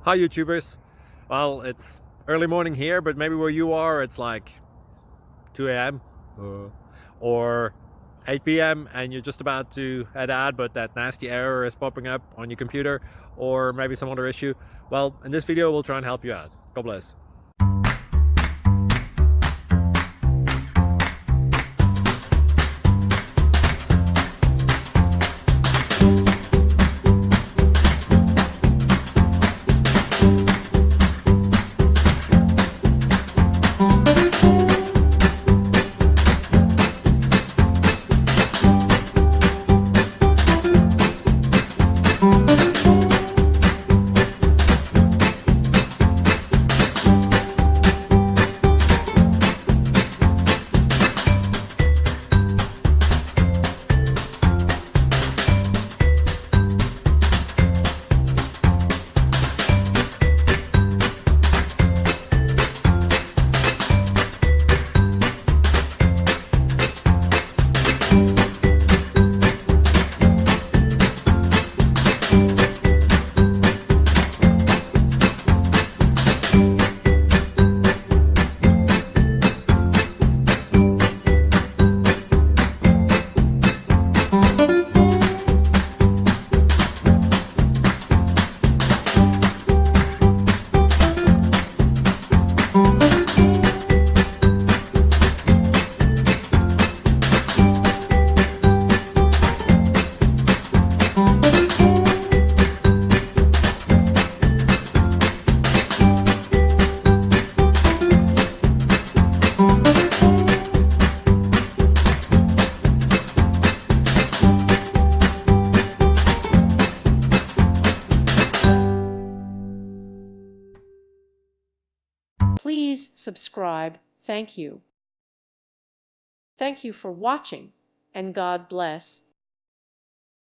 Hi YouTubers. Well, it's early morning here, but maybe where you are it's like 2 a.m. Or 8 p.m. and you're just about to head out, but that nasty error is popping up on your computer, or maybe some other issue. Well, in this video we'll try and help you out. God bless. Please subscribe. Thank you. Thank you for watching, and God bless.